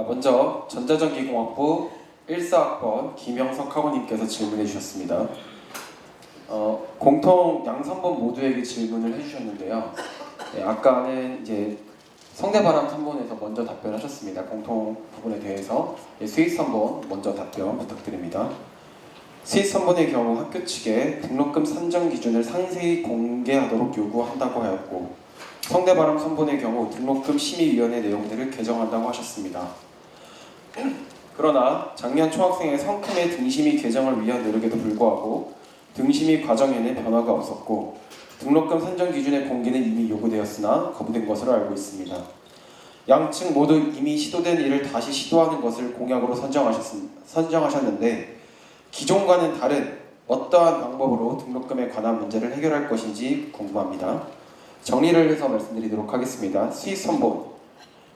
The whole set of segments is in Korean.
먼저 전자전기공학부 14학번 김영석 학원님께서 질문해 주셨습니다. 공통 양 3번 모두에게 질문을 해주셨는데요. 아까는 이제 성대바람 3번에서 먼저 답변하셨습니다. 공통 부분에 대해서 스윗 3번 먼저 답변 부탁드립니다. 스윗 3번의 경우 학교 측에 등록금 산정 기준을 상세히 공개하도록 요구한다고 하였고, 성대바람 3번의 경우 등록금 심의위원회 내용들을 개정한다고 하셨습니다. 그러나 작년 총학생회 성큼의 등심이 개정을 위한 노력에도 불구하고 등심이 과정에는 변화가 없었고 등록금 산정 기준의 공개는 이미 요구되었으나 거부된 것으로 알고 있습니다. 양측 모두 이미 시도된 일을 다시 시도하는 것을 공약으로 선정하셨는데 기존과는 다른 어떠한 방법으로 등록금에 관한 문제를 해결할 것인지 궁금합니다. 정리를 해서 말씀드리도록 하겠습니다. 수익 선본,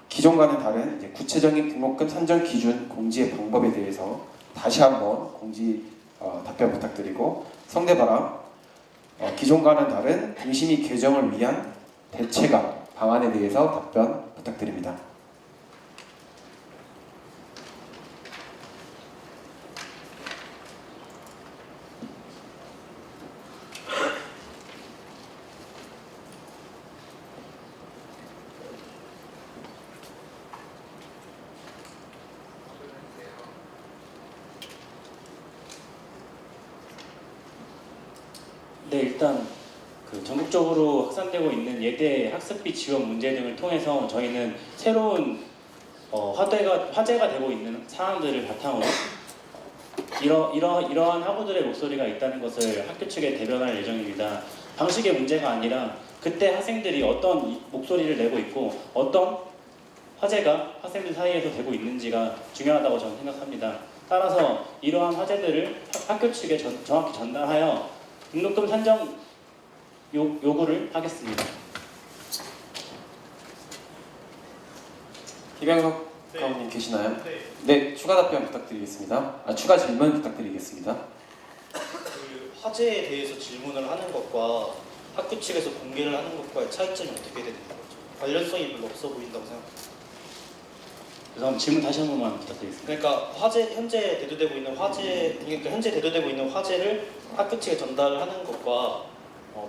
기존과는 다른 구체적인 등록금 산정 기준 공지의 방법에 대해서 다시 한번 답변 부탁드리고, 성대바람, 기존과는 다른 등심이 개정을 위한 대체가 방안에 대해서 답변 부탁드립니다. 네, 일단 전국적으로 확산되고 있는 예대 학습비 지원 문제 등을 통해서 저희는 새로운 화제가 되고 있는 사안들을 바탕으로 이러한 학우들의 목소리가 있다는 것을 학교 측에 대변할 예정입니다. 방식의 문제가 아니라 그때 학생들이 어떤 목소리를 내고 있고 어떤 화제가 학생들 사이에서 되고 있는지가 중요하다고 저는 생각합니다. 따라서 이러한 화제들을 학교 측에 정확히 전달하여 등록금 산정 요구를 하겠습니다. 김영석 학원님 계시나요? 네, 추가 답변 부탁드리겠습니다. 추가 질문 부탁드리겠습니다. 그 화제에 대해서 질문을 하는 것과 학교 측에서 공개를 하는 것과의 차이점이 어떻게 되는 거죠? 관련성이 별로 없어 보인다고 생각합니다. 그럼 질문 다시 한 번만 부탁드리겠습니다. 그러니까 현재 대두되고 있는 화제를 학교 측에 전달하는 것과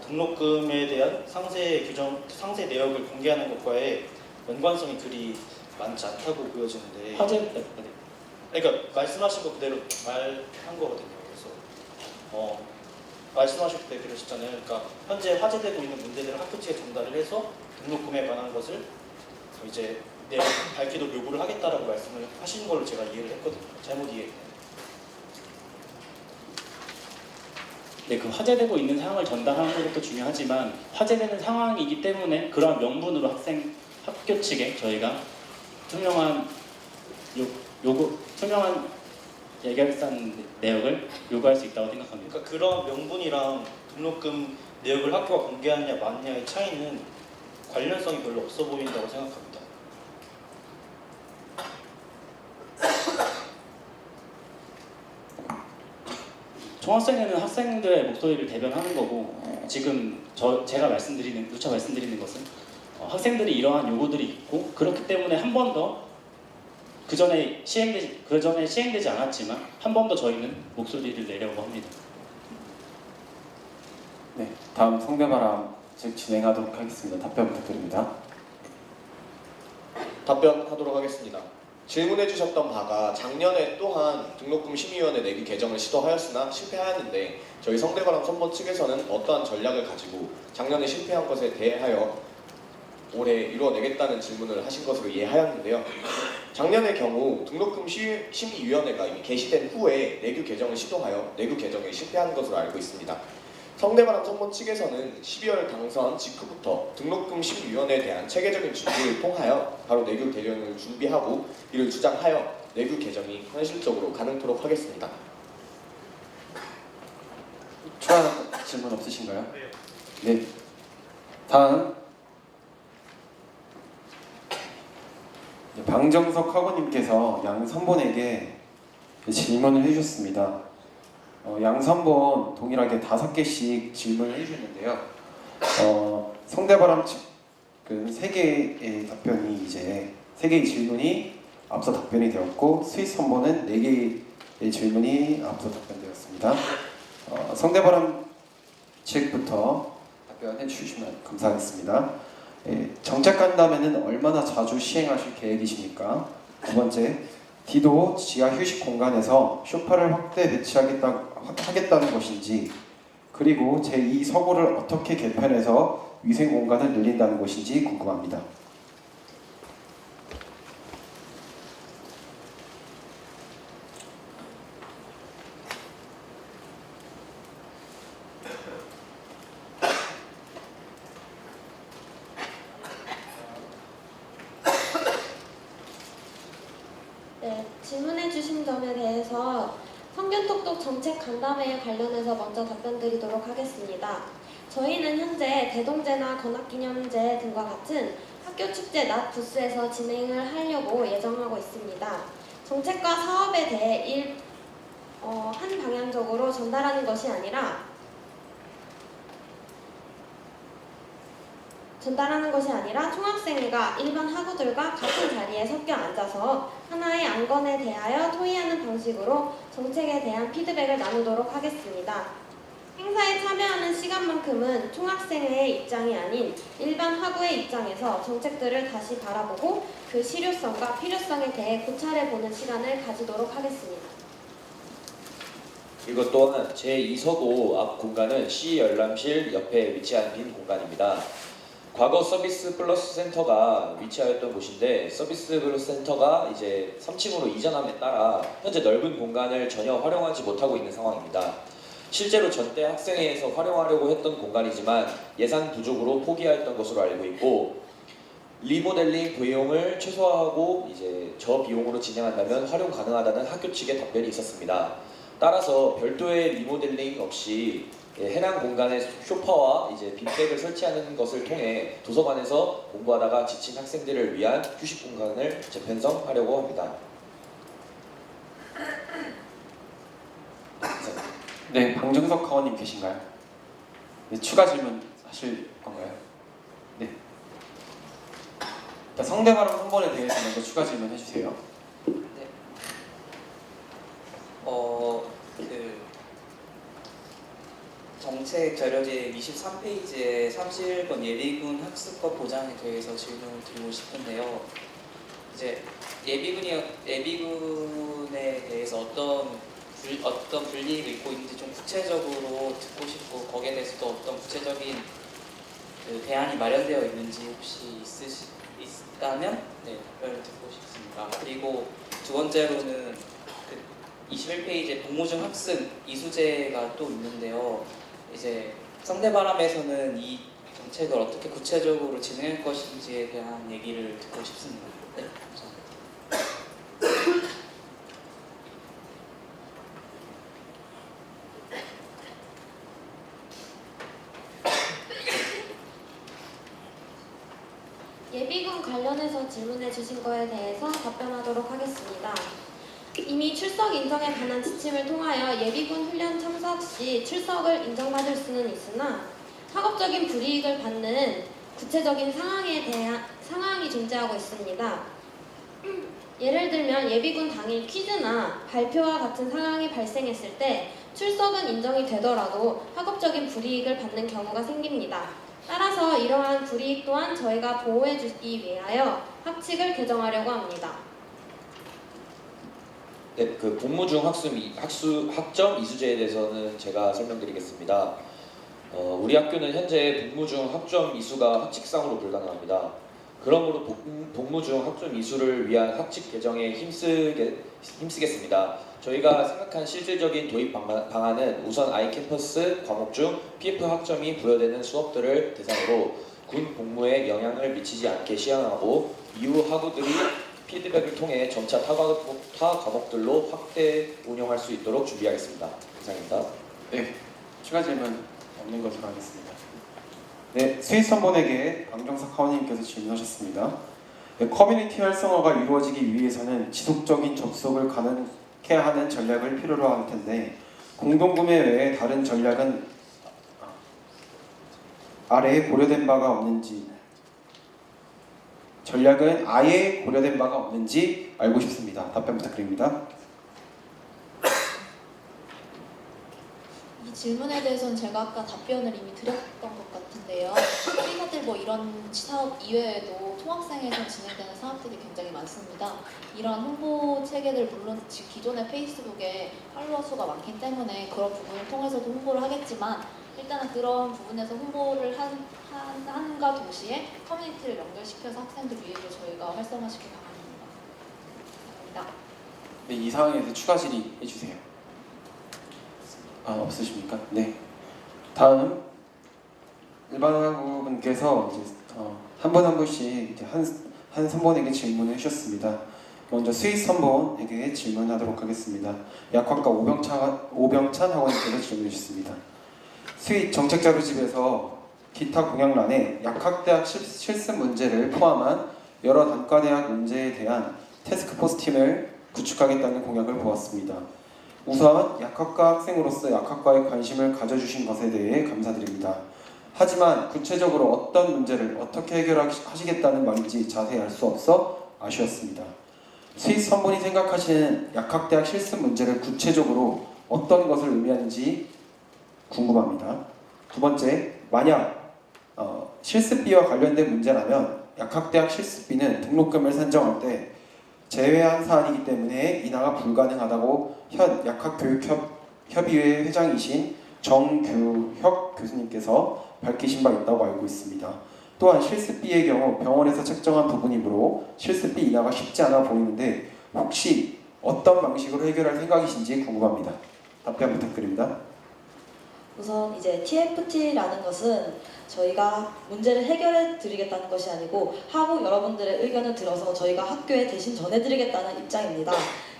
등록금에 대한 상세 내역을 공개하는 것과의 연관성이 그리 많지 않다고 보여지는데. 그러니까 말씀하신 거 그대로 말한 거거든요. 그래서 말씀하실 때 그러셨잖아요. 그러니까 현재 화제되고 있는 문제들을 학교 측에 전달을 해서 등록금에 관한 것을 이제 밝히도록 요구를 하겠다라고 말씀을 하신 걸로 제가 이해를 했거든요. 잘못 이해했나요? 네, 그 화제되고 있는 상황을 전달하는 것도 중요하지만 화제되는 상황이기 때문에 그러한 명분으로 학교 측에 저희가 투명한 예결산 내역을 요구할 수 있다고 생각합니다. 그러니까 그런 명분이랑 등록금 내역을 학교가 공개하느냐 마느냐의 차이는 관련성이 별로 없어 보인다고 생각합니다. 총학생회는 학생들의 목소리를 대변하는 거고, 지금 제가 누차 말씀드리는 것은 학생들이 이러한 요구들이 있고 그렇기 때문에 한 번 더 그전에 시행되지 않았지만 한 번 더 저희는 목소리를 내려고 합니다. 네, 다음 성대바람 즉 진행하도록 하겠습니다. 답변 부탁드립니다. 답변하도록 하겠습니다. 질문해 주셨던 바가 작년에 또한 등록금 심의위원회 내부 개정을 시도하였으나 실패하였는데 저희 성대바람 선본 측에서는 어떠한 전략을 가지고 작년에 실패한 것에 대하여 올해 이루어내겠다는 질문을 하신 것으로 이해하였는데요. 작년의 경우 등록금 심의위원회가 이미 개시된 후에 내규 개정을 시도하여 내규 개정에 실패한 것으로 알고 있습니다. 성대바람 선본 측에서는 12월 당선 직후부터 등록금 심의위원회에 대한 체계적인 준비를 통하여 바로 내규 개정을 준비하고 이를 주장하여 내규 개정이 현실적으로 가능토록 하겠습니다. 추가 질문 없으신가요? 네. 다음 방정석 학원님께서 양 선본에게 질문을 해주셨습니다. 양 선본 동일하게 5개씩 질문을 해주셨는데요. 성대바람 측 3개의 답변이 세 개의 질문이 앞서 답변이 되었고 스위스 선보는 4개의 질문이 앞서 답변되었습니다. 성대바람 측부터 답변해 주시면 감사하겠습니다. 정책 간담회는 얼마나 자주 시행하실 계획이십니까? 두 번째, 디도 지하 휴식 공간에서 쇼파를 확대 배치하겠다는 것인지, 그리고 제2 서고를 어떻게 개편해서 위생 공간을 늘린다는 것인지 궁금합니다. 네, 질문해주신 점에 대해서 성균톡톡 정책 간담회에 관련해서 먼저 답변드리도록 하겠습니다. 저희는 현재 대동제나 건학기념제 등과 같은 학교 축제 낮 부스에서 진행을 하려고 예정하고 있습니다. 정책과 사업에 대해 한 방향적으로 전달하는 것이 아니라 총학생회가 일반 학우들과 같은 자리에 섞여 앉아서 하나의 안건에 대하여 토의하는 방식으로 정책에 대한 피드백을 나누도록 하겠습니다. 행사에 참여하는 시간만큼은 총학생회의 입장이 아닌 일반 학우의 입장에서 정책들을 다시 바라보고 그 실효성과 필요성에 대해 고찰해 보는 시간을 가지도록 하겠습니다. 이것 또한 제2서고 앞 공간은 C 열람실 옆에 위치한 빈 공간입니다. 과거 서비스 플러스 센터가 위치하였던 곳인데 서비스 플러스 센터가 이제 3층으로 이전함에 따라 현재 넓은 공간을 전혀 활용하지 못하고 있는 상황입니다. 실제로 전때 학생회에서 활용하려고 했던 공간이지만 예산 부족으로 포기하였던 것으로 알고 있고, 리모델링 비용을 최소화하고 이제 저비용으로 진행한다면 활용 가능하다는 학교 측의 답변이 있었습니다. 따라서 별도의 리모델링 없이 해당 공간에 쇼파와 이제 빈백을 설치하는 것을 통해 도서관에서 공부하다가 지친 학생들을 위한 휴식 공간을 재편성하려고 합니다. 네, 방정석 학원님 계신가요? 네, 추가 질문 하실 건가요? 네. 자, 성대발언 한 번에 대해서 먼저 추가 질문 해주세요. 정책 자료제 23페이지에 31번 예비군 학습과 보장에 대해서 질문을 드리고 싶은데요. 이제 예비군에 대해서 어떤 불이익을 입고 있는지 좀 구체적으로 듣고 싶고, 거기에 대해서도 어떤 구체적인 대안이 마련되어 있는지 혹시 있다면 답변을 듣고 싶습니다. 그리고 두 번째로는 21페이지에 복무 중 학습 이수제가 또 있는데요. 이제 성대바람에서는 이 정책을 어떻게 구체적으로 진행할 것인지에 대한 얘기를 듣고 싶습니다. 네, 감사합니다. 예비군 관련해서 질문해 주신 거에 대해서 답변하도록 하겠습니다. 이미 출석 인정에 관한 지침을 통하여 예비군 훈련 참석 시 출석을 인정받을 수는 있으나 학업적인 불이익을 받는 구체적인 상황이 존재하고 있습니다. 예를 들면 예비군 당일 퀴즈나 발표와 같은 상황이 발생했을 때 출석은 인정이 되더라도 학업적인 불이익을 받는 경우가 생깁니다. 따라서 이러한 불이익 또한 저희가 보호해 주기 위하여 학칙을 개정하려고 합니다. 네, 그 복무 중 학점 이수제에 대해서는 제가 설명드리겠습니다. 우리 학교는 현재 복무 중 학점 이수가 학칙상으로 불가능합니다. 그러므로 복무 중 학점 이수를 위한 학칙 개정에 힘쓰겠습니다. 저희가 생각한 실질적인 도입 방안은 우선 아이캠퍼스 과목 중 PF 학점이 부여되는 수업들을 대상으로 군 복무에 영향을 미치지 않게 시행하고, 이후 학우들이 피드백을 통해 점차 타 과목들로 확대 운영할 수 있도록 준비하겠습니다. 이상입니다. 네, 추가 질문 없는 것으로 하겠습니다. 네, 스위스 선본에게 방정석 학원님께서 질문하셨습니다. 네, 커뮤니티 활성화가 이루어지기 위해서는 지속적인 접속을 가능케 하는 전략을 필요로 할 텐데, 공동구매 외에 다른 전략은 아래에 고려된 바가 없는지 전략은 아예 고려된 바가 없는지 알고 싶습니다. 답변 부탁드립니다. 이 질문에 대해서는 제가 아까 답변을 이미 드렸던 것 같은데요. K사들 뭐 이런 사업 이외에도 총학생에서 진행되는 사업들이 굉장히 많습니다. 이런 홍보 체계들 물론 기존의 페이스북에 팔로워 수가 많기 때문에 그런 부분을 통해서도 홍보를 하겠지만 일단은 그런 부분에서 홍보를 한과 동시에 커뮤니티를 연결시켜서 학생들 위해서 저희가 활성화시킬 방안입니다. 감사합니다. 네, 이 상황에 대해서 추가 질의해 주세요. 없으십니까? 네. 다음 일반학우 분께서 이제 한 분 한 분씩 이제 한 선본에게 질문을 해주셨습니다. 먼저 스윗 선본에게 질문하도록 하겠습니다. 약학과 오병찬 학원님께서 질문해 주셨습니다. 스윗 정책자료집에서 기타 공약란에 약학대학 실습 문제를 포함한 여러 단과대학 문제에 대한 태스크포스 팀을 구축하겠다는 공약을 보았습니다. 우선 약학과 학생으로서 약학과에 관심을 가져주신 것에 대해 감사드립니다. 하지만 구체적으로 어떤 문제를 어떻게 해결하시겠다는 말인지 자세히 알 수 없어 아쉬웠습니다. 스윗 선본이 생각하시는 약학대학 실습 문제를 구체적으로 어떤 것을 의미하는지 궁금합니다. 두 번째, 만약 실습비와 관련된 문제라면 약학대학 실습비는 등록금을 산정할 때 제외한 사안이기 때문에 인하가 불가능하다고 현 약학교육협의회 회장이신 정규혁 교수님께서 밝히신 바 있다고 알고 있습니다. 또한 실습비의 경우 병원에서 책정한 부분이므로 실습비 인하가 쉽지 않아 보이는데 혹시 어떤 방식으로 해결할 생각이신지 궁금합니다. 답변 부탁드립니다. 우선 이제 TFT라는 것은 저희가 문제를 해결해 드리겠다는 것이 아니고 하고 여러분들의 의견을 들어서 저희가 학교에 대신 전해드리겠다는 입장입니다.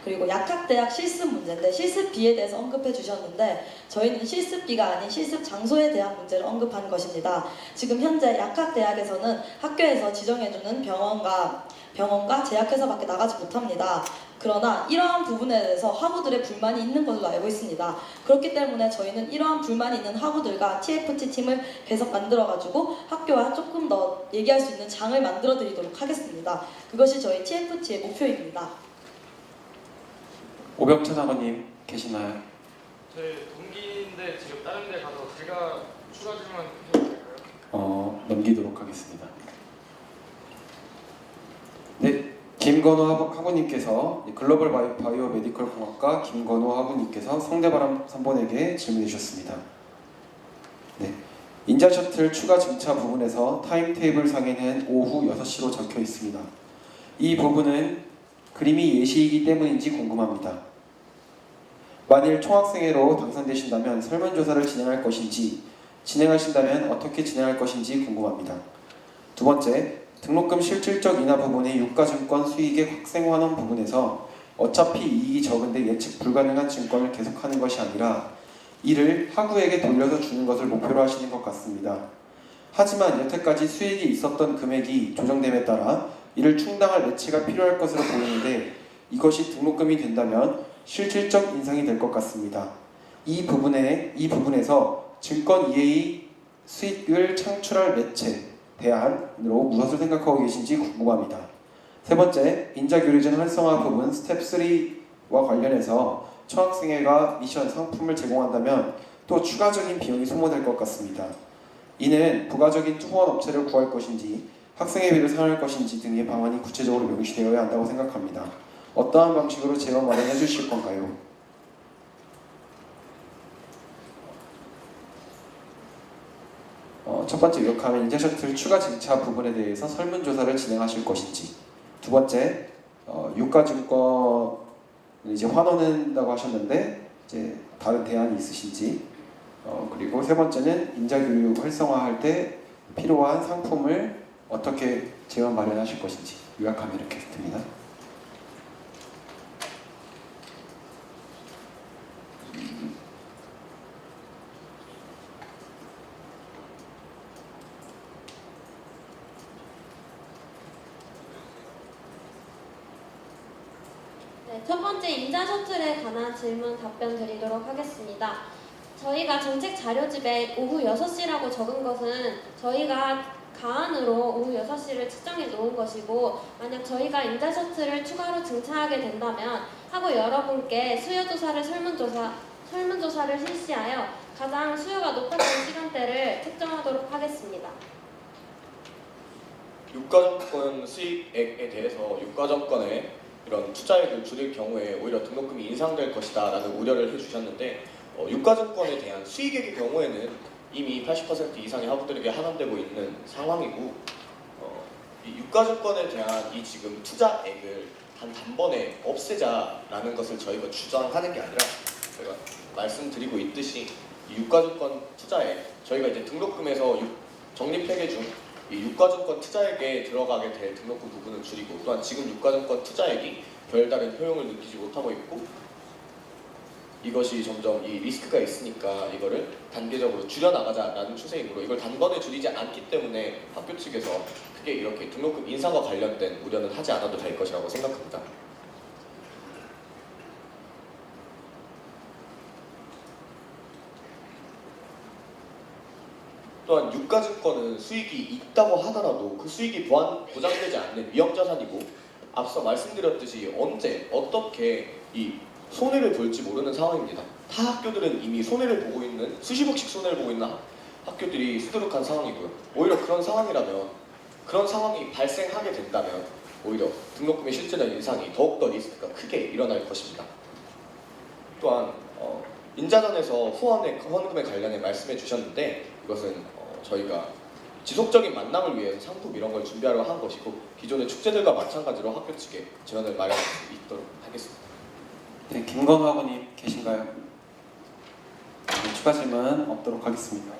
그리고 약학대학 실습 문제인데 실습비에 대해서 언급해 주셨는데 저희는 실습비가 아닌 실습 장소에 대한 문제를 언급한 것입니다. 지금 현재 약학대학에서는 학교에서 지정해주는 병원과 제약회사밖에 나가지 못합니다. 그러나 이러한 부분에 대해서 학우들의 불만이 있는 것으로 알고 있습니다. 그렇기 때문에 저희는 이러한 불만이 있는 학우들과 TFT 팀을 계속 만들어가지고 학교와 조금 더 얘기할 수 있는 장을 만들어 드리도록 하겠습니다. 그것이 저희 TFT의 목표입니다. 오병찬 학원님 계시나요? 제 동기인데 지금 다른 데 가서 제가 추가 질문 해도 될까요? 넘기도록 하겠습니다. 네, 김건호 학우님께서 글로벌 바이오 메디컬 공학과 김건호 학우님께서 성대바람 3번에게 질문해 주셨습니다. 네, 인자 셔틀 추가 증차 부분에서 타임테이블 상에는 오후 6시로 적혀 있습니다. 이 부분은 그림이 예시이기 때문인지 궁금합니다. 만일 총학생회로 당선되신다면 설문조사를 진행할 것인지, 진행하신다면 어떻게 진행할 것인지 궁금합니다. 두 번째, 등록금 실질적 인하 부분의 유가증권 수익의 확생환원 부분에서 어차피 이익이 적은데 예측 불가능한 증권을 계속하는 것이 아니라 이를 학우에게 돌려서 주는 것을 목표로 하시는 것 같습니다. 하지만 여태까지 수익이 있었던 금액이 조정됨에 따라 이를 충당할 매치가 필요할 것으로 보이는데 이것이 등록금이 된다면 실질적 인상이 될 것 같습니다. 이 부분에서 증권 EA 수익을 창출할 매체 대안으로 무엇을 생각하고 계신지 궁금합니다. 세 번째, 인자교류전 활성화 부분 스텝 3와 관련해서 총학생회가 미션 상품을 제공한다면 또 추가적인 비용이 소모될 것 같습니다. 이는 부가적인 후원 업체를 구할 것인지 학생회비를 상할 것인지 등의 방안이 구체적으로 명시되어야 한다고 생각합니다. 어떠한 방식으로 재원 마련해 주실 건가요? 첫 번째 요약하면 인자 셔틀 추가 증차 부분에 대해서 설문조사를 진행하실 것인지, 두 번째 유가증권 이제 환원한다고 하셨는데 이제 다른 대안이 있으신지, 그리고 세 번째는 인자교육 활성화할 때 필요한 상품을 어떻게 재원 마련하실 것인지 요약하면 이렇게 됩니다. 네, 첫 번째 인자 셔틀에 관한 질문 답변 드리도록 하겠습니다. 저희가 정책 자료집에 오후 6시라고 적은 것은 저희가 가안으로 오후 6시를 측정해 놓은 것이고, 만약 저희가 임대 셔틀을 추가로 증차하게 된다면 하고 여러분께 설문조사를 실시하여 가장 수요가 높았던 시간대를 책정하도록 하겠습니다. 유가증권 수익액에 대해서 유가증권의 이런 투자액을 줄일 경우에 오히려 등록금이 인상될 것이다 라는 우려를 해주셨는데, 유가증권에 대한 수익액의 경우에는 이미 80% 이상의 하부들에게 환원되고 있는 상황이고, 이 유가증권에 대한 이 지금 투자액을 단번에 없애자라는 것을 저희가 주장하는 게 아니라, 저희가 말씀드리고 있듯이 이 유가증권 투자액, 저희가 이제 등록금에서 적립회계 중 이 유가증권 투자액에 들어가게 될 등록금 부분을 줄이고, 또한 지금 유가증권 투자액이 별다른 효용을 느끼지 못하고 있고, 이것이 점점 이 리스크가 있으니까 이거를 단계적으로 줄여나가자라는 추세이므로 이걸 단번에 줄이지 않기 때문에 학교 측에서 크게 이렇게 등록금 인상과 관련된 우려는 하지 않아도 될 것이라고 생각합니다. 또한 유가증권은 수익이 있다고 하더라도 그 수익이 보장되지 않는 위험자산이고, 앞서 말씀드렸듯이 언제 어떻게 이 손해를 볼지 모르는 상황입니다. 타 학교들은 이미 손해를 보고 있는, 수십억씩 손해를 보고 있는 학교들이 수두룩한 상황이고요. 오히려 그런 상황이라면, 그런 상황이 발생하게 된다면 오히려 등록금의 실질적 인상이 더욱더 리스크가 크게 일어날 것입니다. 또한 인자전에서 후원금에 관련해 말씀해 주셨는데, 이것은 저희가 지속적인 만남을 위해서 상품 이런 걸 준비하려 한 것이고, 기존의 축제들과 마찬가지로 학교 측에 지원을 마련할 수 있도록 하겠습니다. 네, 김건우 학원님 계신가요? 네, 추가 질문 없도록 하겠습니다.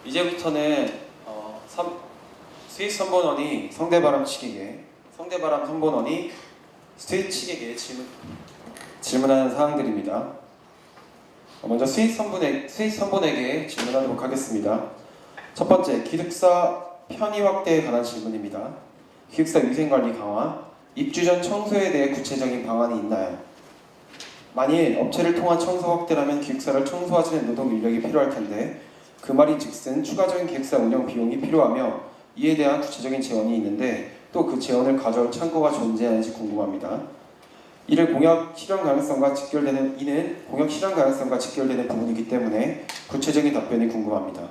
이제부터는 스윗 선본원이 성대바람 치기계, 성대바람 선본원이 스윗 치기계에 질문하는 사항들입니다. 먼저 스윗 선본에게 질문하도록 하겠습니다. 첫 번째, 기숙사 편의 확대에 관한 질문입니다. 기숙사 위생관리 강화, 입주 전 청소에 대해 구체적인 방안이 있나요? 만일 업체를 통한 청소 확대라면 기숙사를 청소하시는 노동 인력이 필요할 텐데, 그 말인즉슨 추가적인 기숙사 운영 비용이 필요하며 이에 대한 구체적인 재원이 있는데 또 그 재원을 가져올 창고가 존재하는지 궁금합니다. 이는 공약 실현 가능성과 직결되는 부분이기 때문에 구체적인 답변이 궁금합니다.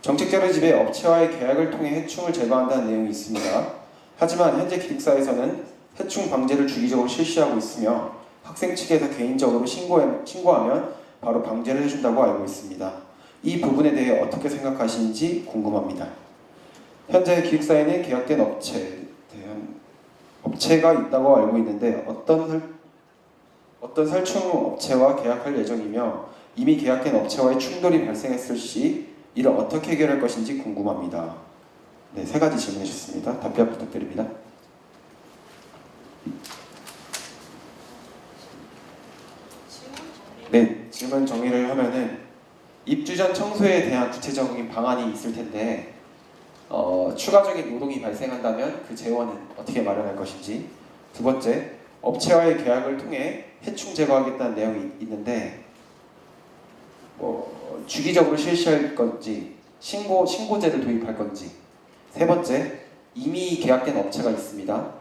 정책 자료집에 업체와의 계약을 통해 해충을 제거한다는 내용이 있습니다. 하지만 현재 기숙사에서는 해충 방제를 주기적으로 실시하고 있으며 학생 측에서 개인적으로 신고하면 바로 방제를 해준다고 알고 있습니다. 이 부분에 대해 어떻게 생각하시는지 궁금합니다. 현재 기숙사에는 계약된 업체가 있다고 알고 있는데 어떤 살충 업체와 계약할 예정이며 이미 계약된 업체와의 충돌이 발생했을 시 이를 어떻게 해결할 것인지 궁금합니다. 네, 세 가지 질문해 주셨습니다. 답변 부탁드립니다. 네, 질문 정리를 하면은 입주 전 청소에 대한 구체적인 방안이 있을 텐데 추가적인 노동이 발생한다면 그 재원은 어떻게 마련할 것인지, 두 번째, 업체와의 계약을 통해 해충 제거하겠다는 내용이 있는데 주기적으로 실시할 건지 신고제를 도입할 건지, 세 번째, 이미 계약된 업체가 있습니다.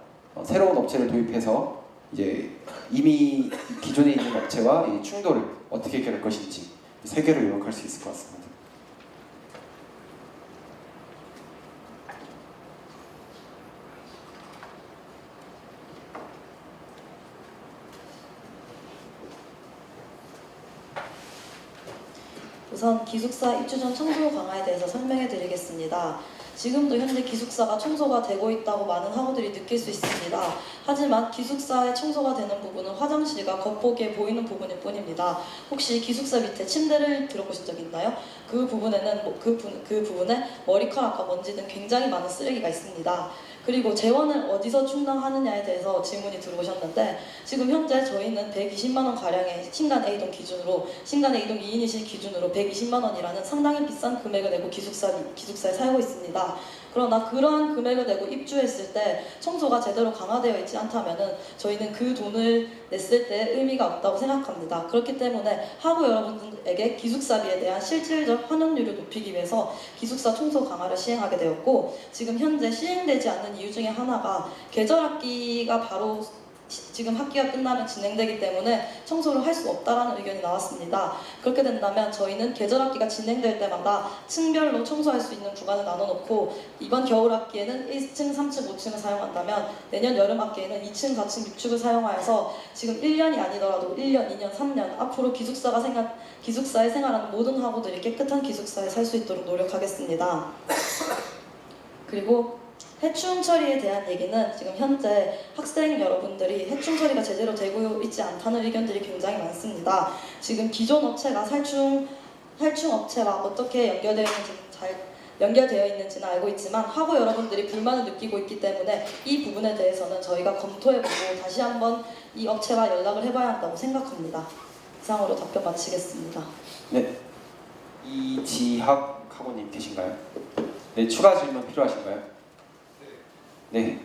새로운 업체를 도입해서 이제 이미 기존에 있는 업체와 이 충돌을 어떻게 해결할 것인지, 세 개를 요약할 수 있을 것 같습니다. 우선 기숙사 입주 전 청소 강화에 대해서 설명해 드리겠습니다. 지금도 현재 기숙사가 청소가 되고 있다고 많은 학우들이 느낄 수 있습니다. 하지만 기숙사에 청소가 되는 부분은 화장실과 겉보기에 보이는 부분일 뿐입니다. 혹시 기숙사 밑에 침대를 들어보신 적 있나요? 그 부분에는 그 부분에 머리카락과 먼지 등 굉장히 많은 쓰레기가 있습니다. 그리고 재원을 어디서 충당하느냐에 대해서 질문이 들어오셨는데, 지금 현재 저희는 120만 원 가량의 신간 A동 기준으로, 신간 A동 2인이실 기준으로 120만 원이라는 상당히 비싼 금액을 내고 기숙사에 살고 있습니다. 그러나 그러한 금액을 내고 입주했을 때 청소가 제대로 강화되어 있지 않다면은 저희는 그 돈을 냈을 때 의미가 없다고 생각합니다. 그렇기 때문에 하부 여러분들에게 기숙사비에 대한 실질적 환원율을 높이기 위해서 기숙사 청소 강화를 시행하게 되었고, 지금 현재 시행되지 않는 이유 중에 하나가 계절학기가 바로 지금 학기가 끝나면 진행되기 때문에 청소를 할 수 없다라는 의견이 나왔습니다. 그렇게 된다면 저희는 계절학기가 진행될 때마다 층별로 청소할 수 있는 구간을 나눠놓고 이번 겨울학기에는 1층, 3층, 5층을 사용한다면 내년 여름학기에는 2층, 4층, 6층을 사용하여서 지금 1년이 아니더라도 1년, 2년, 3년 앞으로 기숙사에 생활하는 모든 학우들이 깨끗한 기숙사에 살 수 있도록 노력하겠습니다. 그리고 해충 처리에 대한 얘기는 지금 현재 학생 여러분들이 해충 처리가 제대로 되고 있지 않다는 의견들이 굉장히 많습니다. 지금 기존 업체가 살충 업체와 어떻게 연결되어 있는지는 알고 있지만 하고 여러분들이 불만을 느끼고 있기 때문에 이 부분에 대해서는 저희가 검토해보고 다시 한번 이 업체와 연락을 해봐야 한다고 생각합니다. 이상으로 답변 마치겠습니다. 네, 이지학 학우님 계신가요? 네, 추가 질문 필요하신가요? 네.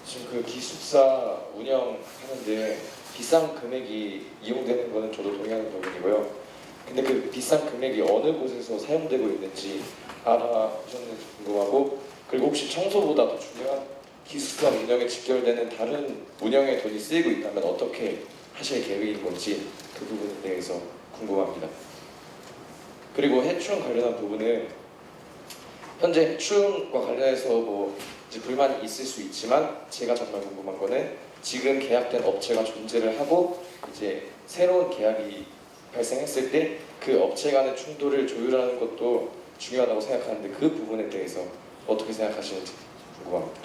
지금 그 기숙사 운영하는데 비싼 금액이 이용되는 거는 저도 동의하는 부분이고요. 근데 그 비싼 금액이 어느 곳에서 사용되고 있는지 알아보셨는지 궁금하고, 그리고 혹시 청소보다 더 중요한 기숙사 운영에 직결되는 다른 운영에 돈이 쓰이고 있다면 어떻게 하실 계획인 건지 그 부분에 대해서 궁금합니다. 그리고 해충 관련한 부분은 현재 해충과 관련해서 뭐 이제 불만이 있을 수 있지만 제가 정말 궁금한 거는 지금 계약된 업체가 존재를 하고 이제 새로운 계약이 발생했을 때 그 업체 간의 충돌을 조율하는 것도 중요하다고 생각하는데 그 부분에 대해서 어떻게 생각하시는지 궁금합니다.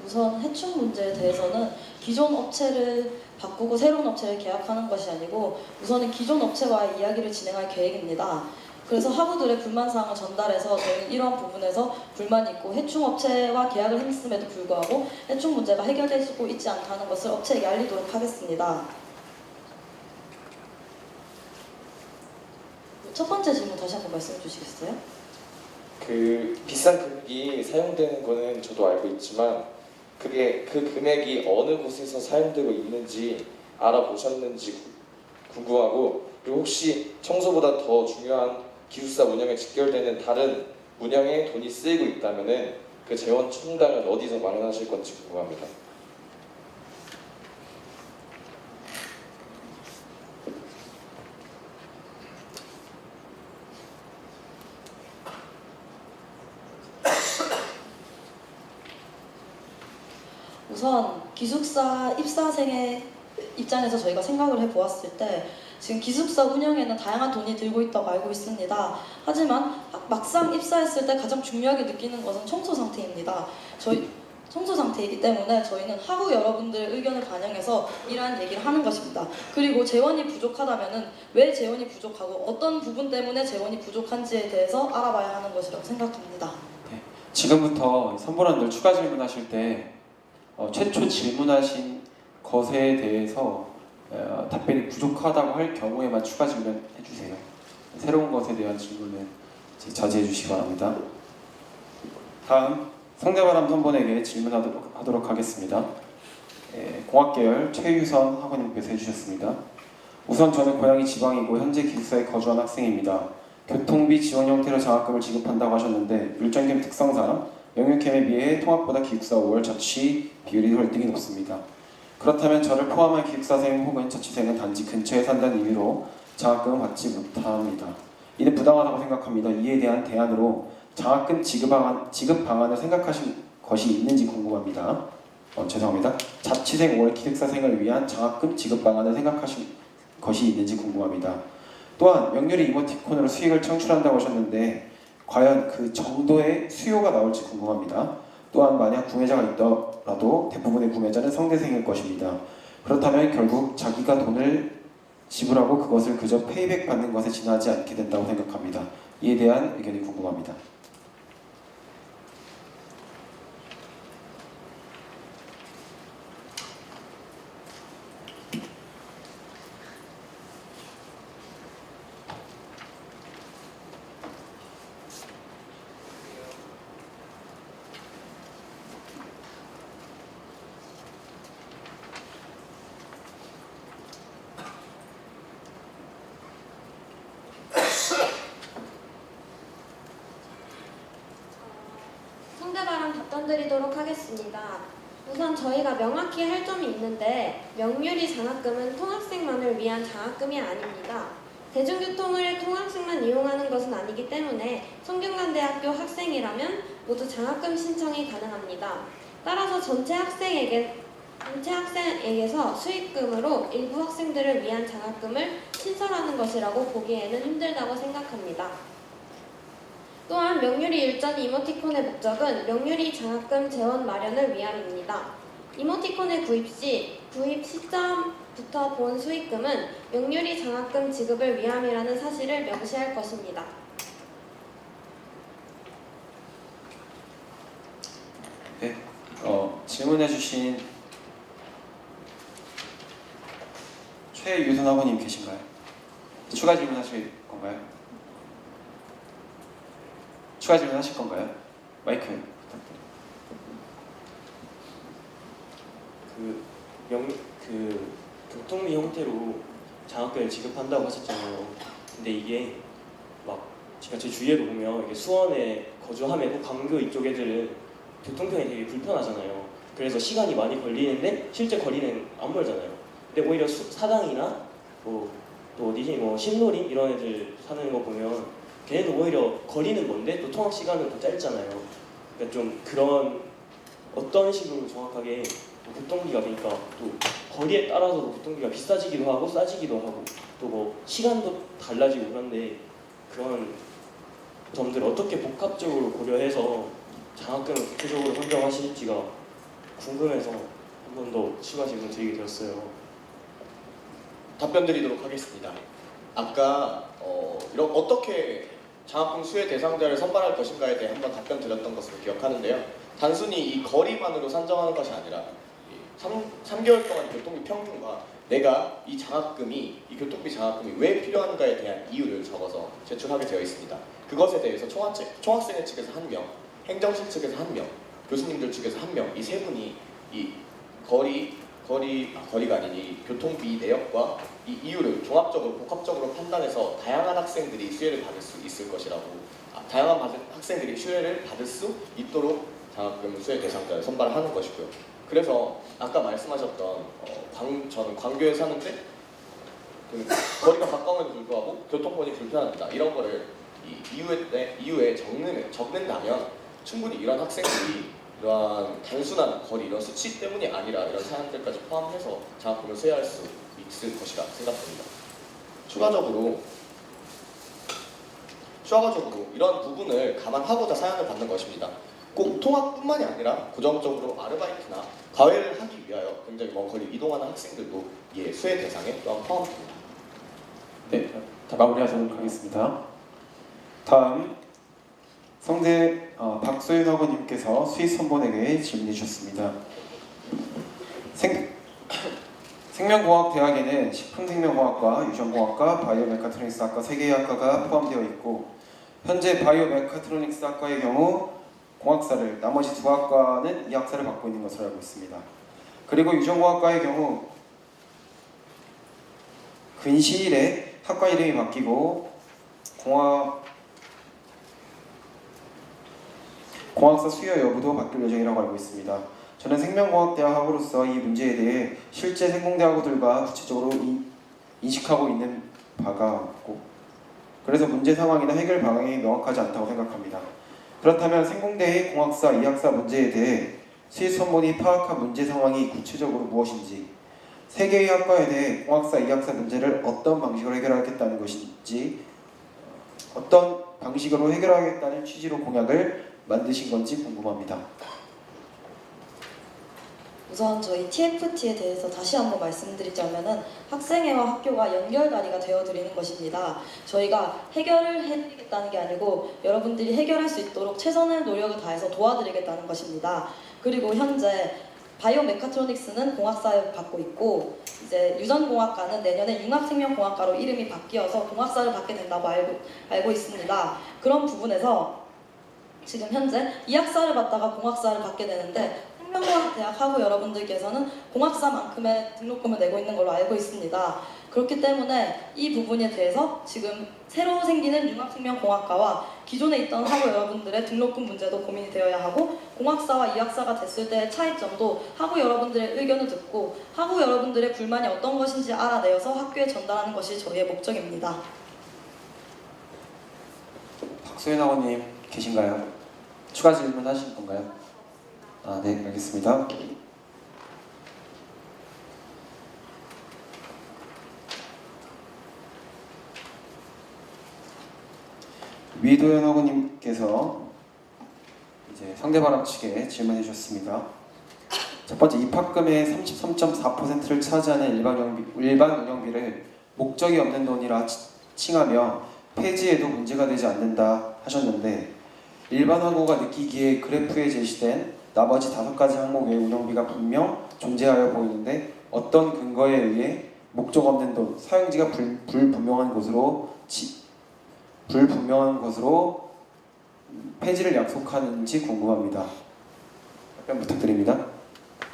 우선 해충 문제에 대해서는 기존 업체를 바꾸고 새로운 업체를 계약하는 것이 아니고 우선은 기존 업체와의 이야기를 진행할 계획입니다. 그래서 학우들의 불만사항을 전달해서 저희는 이러한 부분에서 불만이 있고 해충 업체와 계약을 했음에도 불구하고 해충 문제가 해결되고 있지 않다는 것을 업체에게 알리도록 하겠습니다. 첫 번째 질문 다시 한번 말씀해 주시겠어요? 그 비싼 금액이 사용되는 거는 저도 알고 있지만 그게 그 금액이 어느 곳에서 사용되고 있는지 알아보셨는지 궁금하고, 그리고 혹시 청소보다 더 중요한 기숙사 운영에 직결되는 다른 운영에 돈이 쓰이고 있다면은 그 재원 충당을 어디서 마련하실 건지 궁금합니다. 우선 기숙사 입사생의 입장에서 저희가 생각을 해보았을 때 지금 기숙사 운영에는 다양한 돈이 들고 있다고 알고 있습니다. 하지만 막상 입사했을 때 가장 중요하게 느끼는 것은 청소 상태입니다. 청소 상태이기 때문에 저희는 학우 여러분들의 의견을 반영해서 이러한 얘기를 하는 것입니다. 그리고 재원이 부족하다면 왜 재원이 부족하고 어떤 부분 때문에 재원이 부족한지에 대해서 알아봐야 하는 것이라고 생각합니다. 네. 지금부터 선보관들 추가 질문하실 때 최초 질문하신 것에 대해서 답변이 부족하다고 할 경우에만 추가 질문해 주세요. 새로운 것에 대한 질문은 자제해 주시기 바랍니다. 다음 성대바람 선본에게 질문하도록 하겠습니다. 공학계열 최유선 학원님께서 해주셨습니다. 우선 저는 고향이 지방이고 현재 기숙사에 거주한 학생입니다. 교통비 지원 형태로 장학금을 지급한다고 하셨는데 율전캠 특성상 영유캠에 비해 통합보다 기숙사 5월 자취 비율이 월등히 높습니다. 그렇다면 저를 포함한 기숙사생 혹은 자취생은 단지 근처에 산다는 이유로 장학금을 받지 못합니다. 이는 부당하다고 생각합니다. 이에 대한 대안으로 장학금 지급 방안을 생각하신 것이 있는지 궁금합니다. 죄송합니다. 자취생 5월 기숙사생을 위한 장학금 지급 방안을 생각하신 것이 있는지 궁금합니다. 또한 명렬히 이모티콘으로 수익을 창출한다고 하셨는데 과연 그 정도의 수요가 나올지 궁금합니다. 또한 만약 구매자가 있더라도 대부분의 구매자는 성대생일 것입니다. 그렇다면 결국 자기가 돈을 지불하고 그것을 그저 페이백 받는 것에 지나지 않게 된다고 생각합니다. 이에 대한 의견이 궁금합니다. 바람 답변 드리도록 하겠습니다. 우선 저희가 명확히 할 점이 있는데 명률이 장학금은 통학생만을 위한 장학금이 아닙니다. 대중교통을 통학생만 이용하는 것은 아니기 때문에 성균관대학교 학생이라면 모두 장학금 신청이 가능합니다. 따라서 전체 학생에게서 수익금으로 일부 학생들을 위한 장학금을 신설하는 것이라고 보기에는 힘들다고 생각합니다. 또한 명률이 일전 이모티콘의 목적은 명률이 장학금 재원 마련을 위함입니다. 이모티콘의 구입 시점부터 본 수익금은 명률이 장학금 지급을 위함이라는 사실을 명시할 것입니다. 네, 질문해주신 최유선 학우님 계신가요? 추가 질문하실 건가요? 추가 질문하실 건가요? 마이크 부탁드립니다. 교통비 형태로 장학금을 지급한다고 하셨잖아요. 근데 이게 막 제가 제 주위에도 보면 이게 수원에 거주하면 광교 이쪽 애들은 교통편이 되게 불편하잖아요. 그래서 시간이 많이 걸리는데 실제 거리는 안 멀잖아요. 근데 오히려 사당이나 또 어디지 신노림 이런 애들 사는 거 보면 걔네도 오히려 거리는 먼데 또 통학 시간은 더 짧잖아요. 그러니까 좀 그런 어떤 식으로 정확하게 교통비가 그러니까 또 거리에 따라서 교통비가 비싸지기도 하고 싸지기도 하고 또 시간도 달라지고 그런데 그런 점들 어떻게 복합적으로 고려해서 장학금을 구체적으로 선정하실지가 궁금해서 한 번 더 추가 질문 드리게 되었어요. 답변 드리도록 하겠습니다. 아까 어떻게 장학금 수혜 대상자를 선발할 것인가에 대해 한번 답변 드렸던 것으로 기억하는데요. 단순히 이 거리만으로 산정하는 것이 아니라 3개월 동안 교통비 평균과 내가 이 교통비 장학금이 왜 필요한가에 대한 이유를 적어서 제출하게 되어 있습니다. 그것에 대해서 총학생회 측에서 1명, 행정실 측에서 1명, 교수님들 측에서 1명, 이 세 분이 이 거리가 아닌 이 교통비 내역과 이 이유를 종합적으로 복합적으로 판단해서 다양한 학생들이 수혜를 받을 수 있을 것이라고 다양한 학생들이 수혜를 받을 수 있도록 장학금 수혜 대상자를 선발하는 것이고요. 그래서 아까 말씀하셨던 저는 광교에 사는데 거리가 가까움에도 불구하고 교통편이 불편합니다. 이런 거를 이 이유에 적는다면 충분히 이런 학생들이 이러한 단순한 거리, 이런 수치 때문이 아니라 이런 사항들까지 포함해서 장학금을 수혜할 수 있을 것이라 생각됩니다. 추가적으로 이런 부분을 감안하고자 사연을 받는 것입니다. 꼭 통학뿐만이 아니라 고정적으로 아르바이트나 과외를 하기 위하여 굉장히 먼 거리 이동하는 학생들도 이에 수혜 대상에 또한 포함됩니다. 네, 마무리하도록 하겠습니다. 다음 성대 박소윤 학우님께서 수익 선본에게 질문해 주셨습니다. 생명공학대학에는 식품생명공학과, 유전공학과, 바이오메카트로닉스학과 3개의 학과가 포함되어 있고 현재 바이오메카트로닉스학과의 경우 공학사를, 나머지 2학과는 이 학사를 받고 있는 것으로 알고 있습니다. 그리고 유전공학과의 경우 근시일에 학과 이름이 바뀌고 공학사 수여 여부도 바뀔 예정이라고 알고 있습니다. 저는 생명공학대학 학우로서 이 문제에 대해 실제 생공대 학우들과 구체적으로 인식하고 있는 바가 없고 그래서 문제 상황이나 해결 방향이 명확하지 않다고 생각합니다. 그렇다면 생공대의 공학사, 이학사 문제에 대해 수입 선본이 파악한 문제 상황이 구체적으로 무엇인지 3개의 학과에 대해 공학사, 이학사 문제를 어떤 방식으로 해결하겠다는 것인지 어떤 방식으로 해결하겠다는 취지로 공약을 만드신 건지 궁금합니다. 우선 저희 TFT에 대해서 다시 한번 말씀드리자면은 학생회와 학교가 연결다리가 되어드리는 것입니다. 저희가 해결을 해드리겠다는 게 아니고 여러분들이 해결할 수 있도록 최선의 노력을 다해서 도와드리겠다는 것입니다. 그리고 현재 바이오메카트로닉스는 공학사를 받고 있고 이제 유전공학과는 내년에 융합생명공학과로 이름이 바뀌어서 공학사를 받게 된다고 알고 있습니다. 그런 부분에서 지금 현재 이학사를 받다가 공학사를 받게 되는데 혁명공학대학 하부 여러분들께서는 공학사만큼의 등록금을 내고 있는 걸로 알고 있습니다. 그렇기 때문에 이 부분에 대해서 지금 새로 생기는 융합생명공학과와 기존에 있던 하부 여러분들의 등록금 문제도 고민이 되어야 하고, 공학사와 이학사가 됐을 때의 차이점도 하부 여러분들의 의견을 듣고 하부 여러분들의 불만이 어떤 것인지 알아내어서 학교에 전달하는 것이 저희의 목적입니다. 박소연 학원님 계신가요? 추가 질문 하실 건가요? 네, 알겠습니다. 위도현 학원님께서 이제 상대방학 측에 질문해 주셨습니다. 첫 번째, 입학금의 33.4%를 차지하는 일반 운영비를 목적이 없는 돈이라 칭하며 폐지에도 문제가 되지 않는다 하셨는데, 일반 학우가 느끼기에 그래프에 제시된 나머지 5가지 항목 외 운영비가 분명 존재하여 보이는데 어떤 근거에 의해 목적 없는 돈, 사용지가 불분명한 것으로 폐지를 약속하는지 궁금합니다. 답변 부탁드립니다.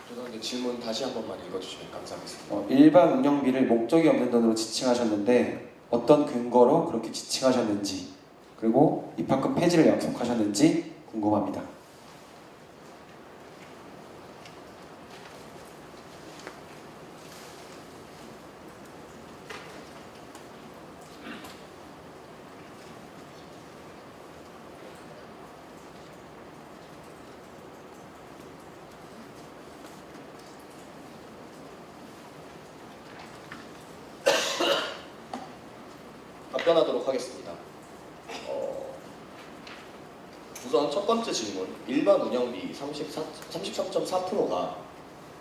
죄송한데 질문 다시 한 번만 읽어주시면 감사하겠습니다. 일반 운영비를 목적이 없는 돈으로 지칭하셨는데 어떤 근거로 그렇게 지칭하셨는지, 그리고 입학금 폐지를 약속하셨는지 궁금합니다. 답변하도록 하겠습니다. 우선 첫 번째 질문, 일반 운영비 33.4%가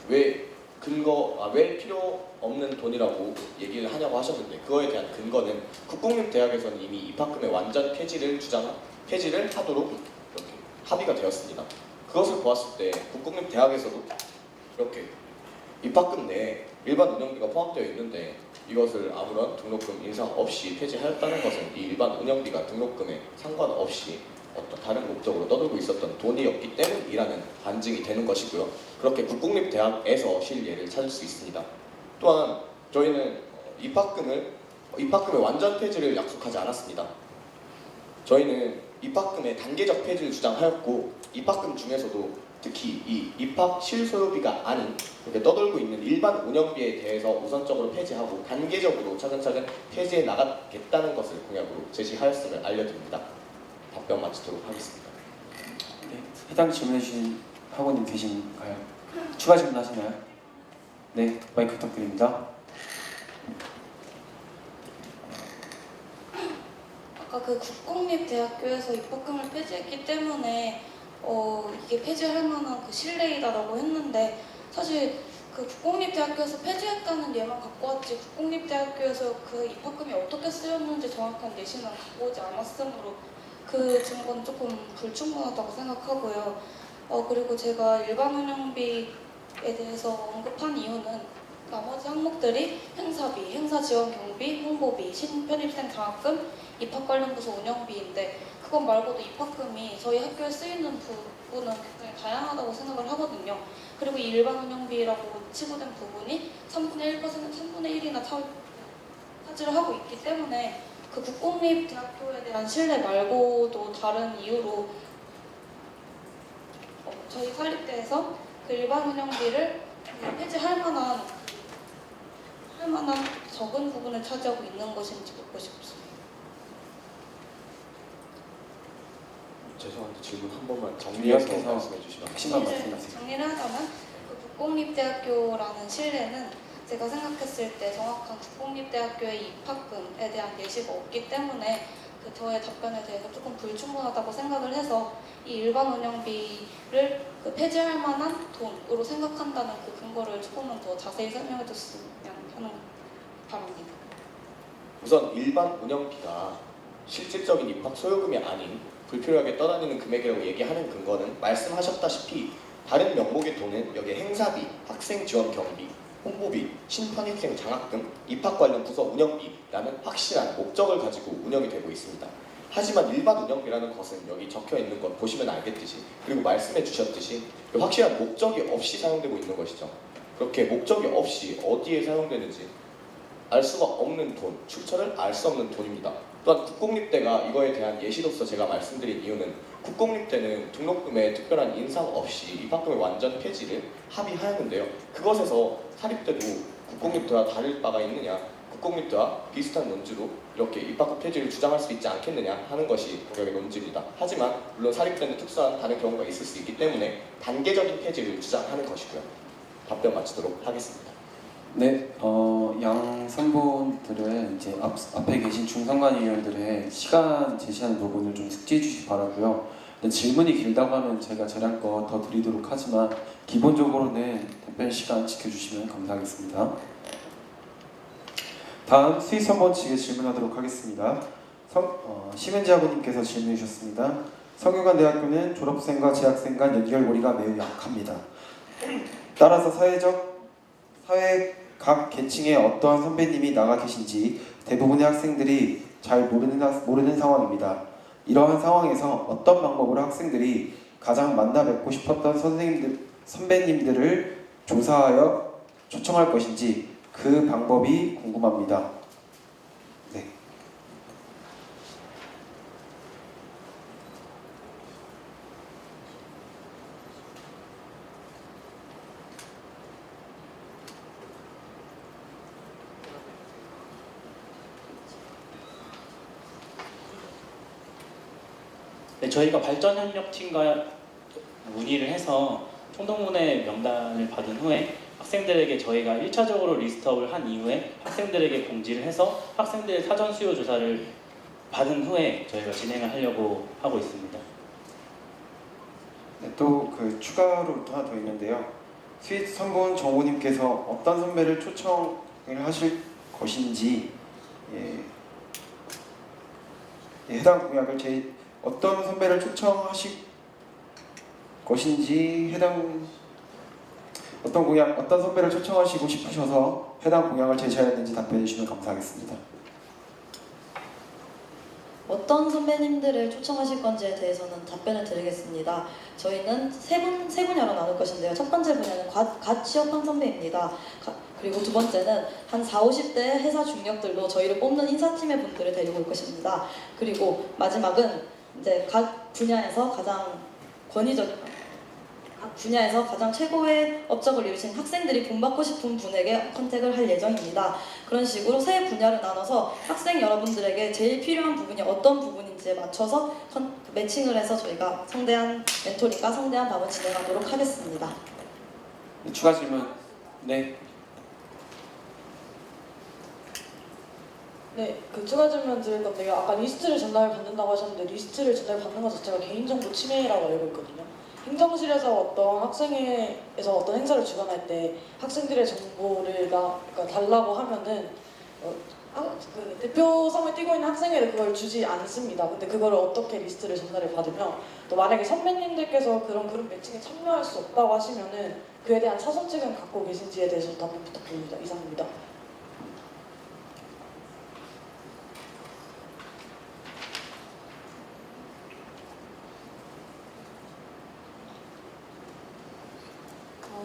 왜 필요 없는 돈이라고 얘기를 하냐고 하셨는데, 그거에 대한 근거는 국공립대학에서는 이미 입학금의 완전 폐지를 하도록 이렇게 합의가 되었습니다. 그것을 보았을 때 국공립대학에서도 이렇게 입학금 내에 일반 운영비가 포함되어 있는데 이것을 아무런 등록금 인상 없이 폐지하였다는 것은 이 일반 운영비가 등록금에 상관없이 어떤 다른 목적으로 떠들고 있었던 돈이었기 때문이라는 반증이 되는 것이고요. 그렇게 국공립대학에서 실예를 찾을 수 있습니다. 또한 저희는 입학금의 완전 폐지를 약속하지 않았습니다. 저희는 입학금의 단계적 폐지를 주장하였고, 입학금 중에서도 특히 이 입학 실소요비가 아닌 이렇게 떠돌고 있는 일반 운영비에 대해서 우선적으로 폐지하고 단계적으로 차근차근 폐지해 나가겠다는 것을 공약으로 제시하였음을 알려드립니다. 답변 마치도록 하겠습니다. 네, 해당 질문해 주신 학원님 계신가요? 추가 질문 하시나요? 네, 마이크 부탁드립니다. 아까 그 국공립대학교에서 입학금을 폐지했기 때문에 이게 폐지할 만한 그 실례이다라고 했는데, 사실 그 국공립대학교에서 폐지했다는 예만 갖고 왔지 국공립대학교에서 그 입학금이 어떻게 쓰였는지 정확한 예시는 갖고 오지 않았으므로 그 증거는 조금 불충분하다고 생각하고요. 그리고 제가 일반 운영비에 대해서 언급한 이유는 나머지 항목들이 행사비, 행사지원 경비, 홍보비, 신편입생 장학금, 입학 관련 부서 운영비인데, 그것 말고도 입학금이 저희 학교에 쓰이는 부분은 굉장히 다양하다고 생각을 하거든요. 그리고 이 일반 운영비라고 치부된 부분이 3분의 1이나 차지를 하고 있기 때문에 그 국공립대학교에 대한 신뢰 말고도 다른 이유로 저희 사립대에서 그 일반 운영비를 폐지할 만한 적은 부분을 차지하고 있는 것인지 묻고 싶습니다. 죄송한데 질문 한 번만 정리해서 말씀해 주시면 핵심만 말씀하세요. 정리를 하자면 그 국공립대학교라는 신뢰는 제가 생각했을 때 정확한 국공립대학교의 입학금에 대한 예시가 없기 때문에 그 저의 답변에 대해서 조금 불충분하다고 생각을 해서 이 일반 운영비를 그 폐지할 만한 돈으로 생각한다는 그 근거를 조금은 더 자세히 설명해 줬으면 하는 바랍니다. 우선 일반 운영비가 실질적인 입학 소요금이 아닌 불필요하게 떠다니는 금액이라고 얘기하는 근거는 말씀하셨다시피 다른 명목의 돈은 여기에 행사비, 학생 지원 경비, 홍보비, 신편입생 장학금, 입학 관련 부서 운영비라는 확실한 목적을 가지고 운영이 되고 있습니다. 하지만 일반 운영비라는 것은 여기 적혀 있는 것 보시면 알겠듯이, 그리고 말씀해 주셨듯이 확실한 목적이 없이 사용되고 있는 것이죠. 그렇게 목적이 없이 어디에 사용되는지 알 수가 없는 돈, 출처를 알 수 없는 돈입니다. 또한 국공립대가 이거에 대한 예시로서 제가 말씀드린 이유는, 국공립대는 등록금에 특별한 인상 없이 입학금의 완전 폐지를 합의하였는데요. 그것에서 사립대도 국공립대와 다를 바가 있느냐, 국공립대와 비슷한 논지로 이렇게 입학금 폐지를 주장할 수 있지 않겠느냐 하는 것이 공약의 논지입니다. 하지만 물론 사립대는 특수한 다른 경우가 있을 수 있기 때문에 단계적인 폐지를 주장하는 것이고요. 답변 마치도록 하겠습니다. 네, 양 선보들은 이제 앞에 계신 중상관 위원들의 시간 제시하는 부분을 좀 숙지해 주시기 바라고요. 근데 질문이 길다고 하면 제가 재량껏 더 드리도록 하지만 기본적으로는 답변 시간 지켜주시면 감사하겠습니다. 다음 수희 선본 측에 질문하도록 하겠습니다. 심은지 아버님께서 질문해 주셨습니다. 성균관대학교는 졸업생과 재학생 간 연결고리가 매우 약합니다. 따라서 사회 각 계층에 어떠한 선배님이 나가 계신지 대부분의 학생들이 잘 모르는 상황입니다. 이러한 상황에서 어떤 방법으로 학생들이 가장 만나 뵙고 싶었던 선배님들을 조사하여 초청할 것인지 그 방법이 궁금합니다. 네. 네, 저희가 발전협력팀과 문의를 해서 총동문회 명단을 받은 후에 학생들에게 저희가 1차적으로 리스트업을 한 이후에 학생들에게 공지를 해서 학생들의 사전 수요 조사를 받은 후에 저희가 진행을 하려고 하고 있습니다. 네, 또 그 추가로 하나 더 있는데요. 스윗 선본 정우님께서 어떤 선배를 초청을 하실 것인지 해당 공약을 어떤 선배를 초청하실 것인지 어떤 선배를 초청하시고 싶으셔서 해당 공약을 제시하였는지 답변해 주시면 감사하겠습니다. 어떤 선배님들을 초청하실 건지에 대해서는 답변을 드리겠습니다. 저희는 세 분야로 나눌 것인데요. 첫 번째 분야는 갓 취업한 선배입니다. 그리고 두 번째는 한 40, 50대 회사 중력들로 저희를 뽑는 인사팀의 분들을 데리고 올 것입니다. 그리고 마지막은 이제 각 분야에서 가장 최고의 업적을 이루신 학생들이 본받고 싶은 분에게 컨택을 할 예정입니다. 그런 식으로 세 분야를 나눠서 학생 여러분들에게 제일 필요한 부분이 어떤 부분인지에 맞춰서 매칭을 해서 저희가 성대한 멘토링과 성대한 답을 진행하도록 하겠습니다. 네, 추가 질문. 네. 네, 그 추가 질문 드릴 건데요. 아까 리스트를 전달 받는다고 하셨는데 리스트를 전달 받는 것 자체가 개인정보 침해라고 알고 있거든요. 행정실에서 어떤 학생회에서 어떤 행사를 주관할 때 학생들의 정보를 그러니까 달라고 하면은 그 대표성을 띠고 있는 학생회는 그걸 주지 않습니다. 근데 그거를 어떻게 리스트를 전달을 받으면 또 만약에 선배님들께서 그런 그룹 매칭에 참여할 수 없다고 하시면은 그에 대한 차선책은 갖고 계신지에 대해서 답변 부탁드립니다. 이상입니다.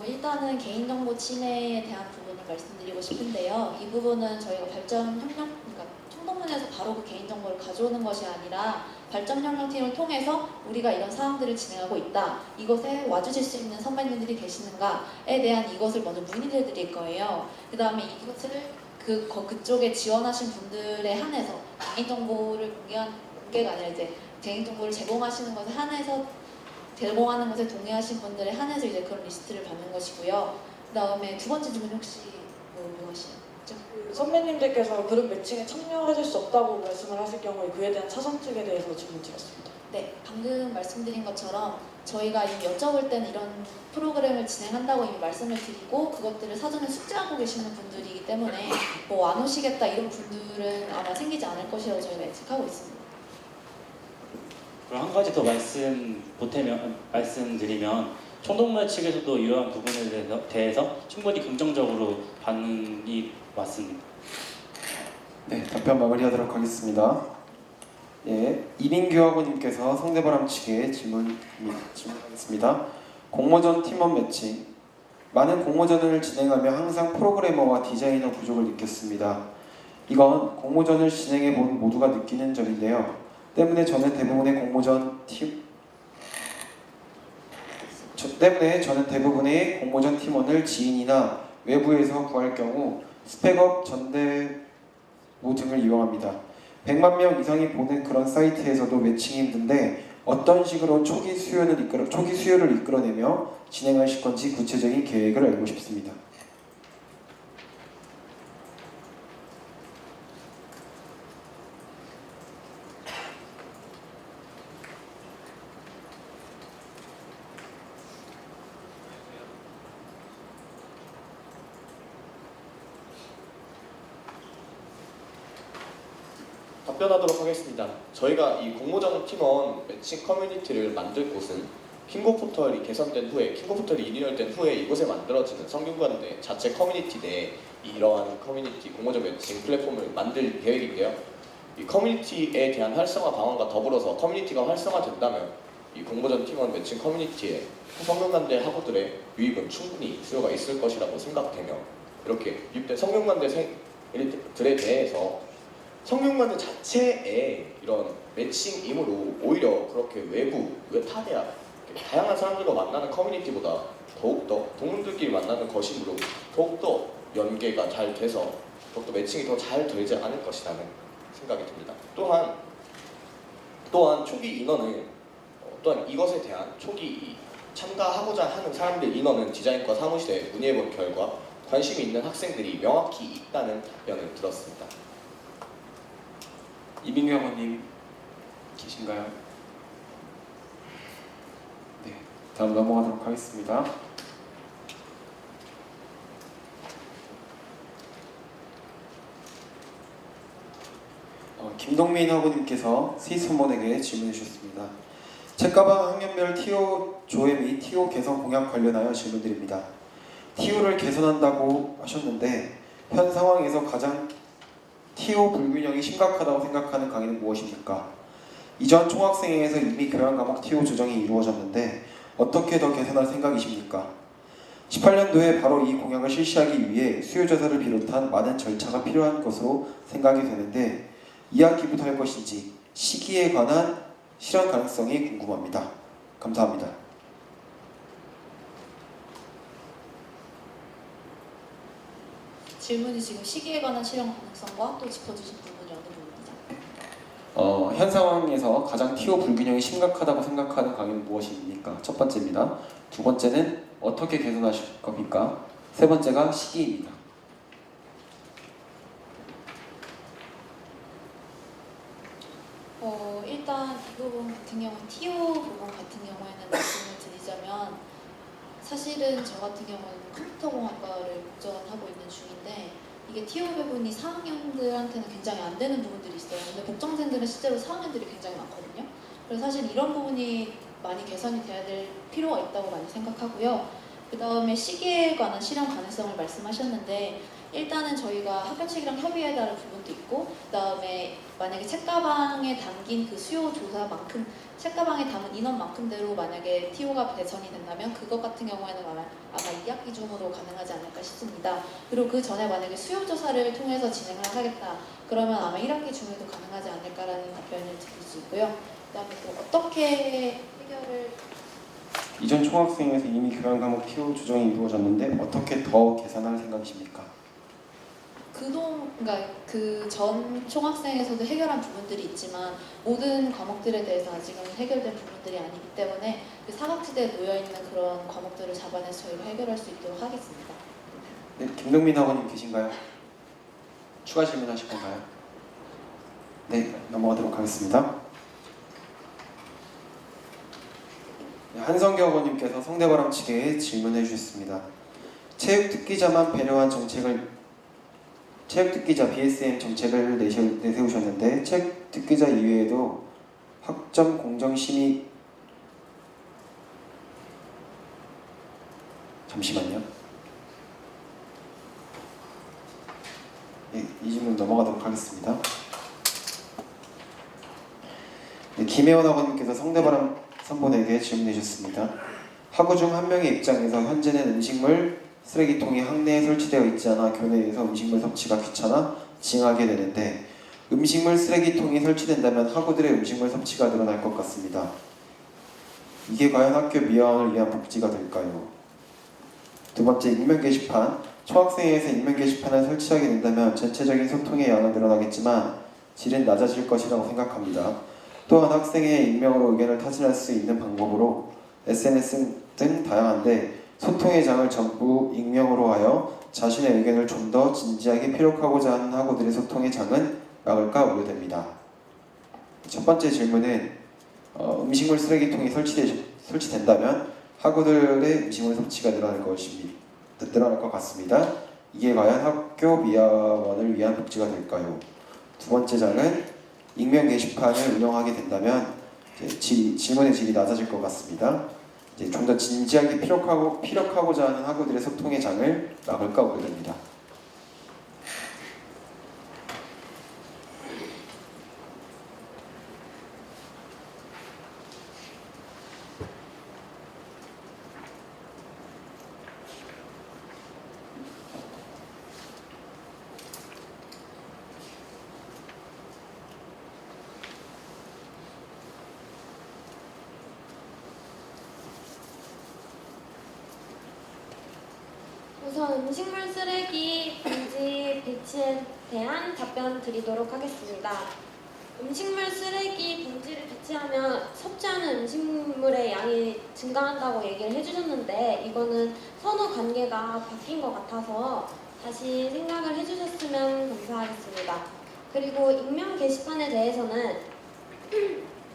일단은 개인정보 침해에 대한 부분을 말씀드리고 싶은데요. 이 부분은 저희가 그러니까 총동문회에서 바로 그 개인정보를 가져오는 것이 아니라 발전협력팀을 통해서 우리가 이런 사항들을 진행하고 있다. 이것에 와주실 수 있는 선배님들이 계시는가에 대한 이것을 먼저 문의를 드릴 거예요. 그 다음에 이것을 그쪽에 지원하신 분들에 한해서 개인정보를 공개가 아니라 이제 개인정보를 제공하시는 것에 한해서 제공하는 것에 동의하신 분들에 한해서 이제 그런 리스트를 받는 것이고요. 그 다음에 두 번째 질문 혹시 무엇이죠? 그 선배님들께서 그룹 매칭에 참여하실 수 없다고 말씀을 하실 경우에 그에 대한 차선책에 대해서 질문 드렸습니다. 네, 방금 말씀드린 것처럼 저희가 이미 여쭤볼 때는 이런 프로그램을 진행한다고 이미 말씀을 드리고 그것들을 사전에 숙지하고 계시는 분들이기 때문에 뭐 안 오시겠다 이런 분들은 아마 생기지 않을 것이라고 저희가 예측하고 있습니다. 그리고 한 가지 더 말씀드리면 총동문회 측에서도 이러한 부분에 대해서 충분히 긍정적으로 반응이 왔습니다. 네, 답변 마무리하도록 하겠습니다. 예, 이민규 학원님께서 성대바람 측에 질문하겠습니다. 공모전 팀원 매칭. 많은 공모전을 진행하며 항상 프로그래머와 디자이너 부족을 느꼈습니다. 이건 공모전을 진행해 본 모두가 느끼는 점인데요. 때문에 저는 대부분의 공모전 팀원을 지인이나 외부에서 구할 경우 스펙업, 전대모 등을 이용합니다. 100만 명 이상이 보는 그런 사이트에서도 매칭이 힘든데 어떤 식으로 초기 수요를 이끌어내며 진행하실 건지 구체적인 계획을 알고 싶습니다. 답변하도록 하겠습니다. 저희가 이 공모전 팀원 매칭 커뮤니티를 만들 곳은 킹고 포털이 개선된 후에, 킹고 포털이 리뉴얼된 후에 이곳에 만들어지는 성균관대 자체 커뮤니티 내에 이러한 커뮤니티 공모전 매칭 플랫폼을 만들 계획인데요. 이 커뮤니티에 대한 활성화 방안과 더불어서 커뮤니티가 활성화된다면 이 공모전 팀원 매칭 커뮤니티에 성균관대 학우들의 유입은 충분히 수요가 있을 것이라고 생각되며, 이렇게 유입된 성균관대생들에 대해서 성균관대 자체의 이런 매칭이므로 오히려 그렇게 타대학 다양한 사람들과 만나는 커뮤니티보다 더욱더 동문들끼리 만나는 것이므로 더욱더 연계가 잘 돼서 더욱더 매칭이 더 잘 되지 않을 것이라는 생각이 듭니다. 또한 초기 인원은 또한 이것에 대한 초기 참가하고자 하는 사람들 인원은 디자인과 사무실에 문의해본 결과 관심이 있는 학생들이 명확히 있다는 답변을 들었습니다. 이민규 학원님 계신가요? 네, 다음 넘어가도록 하겠습니다. 김동민 학우님께서 스위스몬에게 질문해 주셨습니다. 책가방 학년별 TO 조회 및 TO 개선 공약 관련하여 질문드립니다. TO를 개선한다고 하셨는데 현 상황에서 가장 TO 불균형이 심각하다고 생각하는 강의는 무엇입니까? 이전 총학생회에서 이미 교양 과목 TO 조정이 이루어졌는데 어떻게 더 개선할 생각이십니까? 18년도에 바로 이 공약을 실시하기 위해 수요조사를 비롯한 많은 절차가 필요한 것으로 생각이 되는데 이학기부터 할 것인지 시기에 관한 실현 가능성이 궁금합니다. 감사합니다. 질문이 지금 시기에 관한 실현 가능성과 또 짚어주신 부분이 어느 부분이죠? 현 상황에서 가장 TO 불균형이 심각하다고 생각하는 강의는 무엇입니까? 첫 번째입니다. 두 번째는 어떻게 개선하실 겁니까? 세 번째가 시기입니다. 일단 이 부분 같은 경우는 TO 부분 같은 경우에는 말씀을 드리자면 사실은 저 같은 경우는 컴퓨터공학과를 복전하고 있는 중인데 이게 TO 부분이 4학년들한테는 굉장히 안 되는 부분들이 있어요. 근데 복정생들은 실제로 4학년들이 굉장히 많거든요. 그래서 사실 이런 부분이 많이 개선이 돼야 될 필요가 있다고 많이 생각하고요. 그 다음에 시기에 관한 실현 가능성을 말씀하셨는데 일단은 저희가 학교측이랑 협의해야 할 부분도 있고 그 다음에 만약에 책가방에 담긴 그 수요 조사만큼 책가방에 담은 인원만큼대로 만약에 TO가 개선이 된다면 그것 같은 경우에는 아마 2학기 중으로 가능하지 않을까 싶습니다. 그리고 그 전에 만약에 수요 조사를 통해서 진행을 하겠다 그러면 아마 1학기 중에도 가능하지 않을까라는 답변을 드릴 수 있고요. 그 다음에 또 어떻게 해결을 이전 총학생회에서 이미 교양 과목 TO 조정이 이루어졌는데 어떻게 더 개선할 생각이십니까? 그러니까 그 전 총학생에서도 해결한 부분들이 있지만 모든 과목들에 대해서 아직은 해결된 부분들이 아니기 때문에 그 사각지대에 놓여있는 그런 과목들을 잡아내서 저희가 해결할 수 있도록 하겠습니다. 네, 김동민 학원님 계신가요? 추가 질문하실 건가요? 네, 넘어가도록 하겠습니다. 네, 한성규 학원님께서 성대바람 측에 질문해 주셨습니다. 체육특기자만 배려한 체육특기자 BSM 정책을 내세우셨는데 체육특기자 이외에도 학점 공정심의 잠시만요. 이 질문 넘어가도록 하겠습니다. 네, 김혜원 학원님께서 성대바람 3번에게 질문해 주셨습니다. 학우 중 한 명의 입장에서 현재는 음식물 쓰레기통이 학내에 설치되어 있지 않아 교내에서 음식물 섭취가 귀찮아 징하게 되는데 음식물 쓰레기통이 설치된다면 학우들의 음식물 섭취가 늘어날 것 같습니다. 이게 과연 학교 미화원을 위한 복지가 될까요? 두 번째, 익명 게시판. 초학생회에서 익명 게시판을 설치하게 된다면 전체적인 소통의 양은 늘어나겠지만 질은 낮아질 것이라고 생각합니다. 또한 학생의 익명으로 의견을 타진할 수 있는 방법으로 SNS 등 다양한데 소통의 장을 전부 익명으로 하여 자신의 의견을 좀 더 진지하게 피력하고자 하는 학우들의 소통의 장은 막을까 우려됩니다. 첫 번째 질문은 음식물 쓰레기통이 설치된다면 학우들의 음식물 섭취가 늘어날 것 같습니다. 이게 과연 학교 미화원을 위한 복지가 될까요? 두 번째 장은 익명 게시판을 운영하게 된다면 질문의 질이 낮아질 것 같습니다. 좀 더 진지하게 피력하고자 하는 학우들의 소통의 장을 막을까 우려됩니다. 우선 음식물 쓰레기 봉지 배치에 대한 답변 드리도록 하겠습니다. 음식물 쓰레기 봉지를 배치하면 섭취하는 음식물의 양이 증가한다고 얘기를 해주셨는데 이거는 선후 관계가 바뀐 것 같아서 다시 생각을 해주셨으면 감사하겠습니다. 그리고 익명 게시판에 대해서는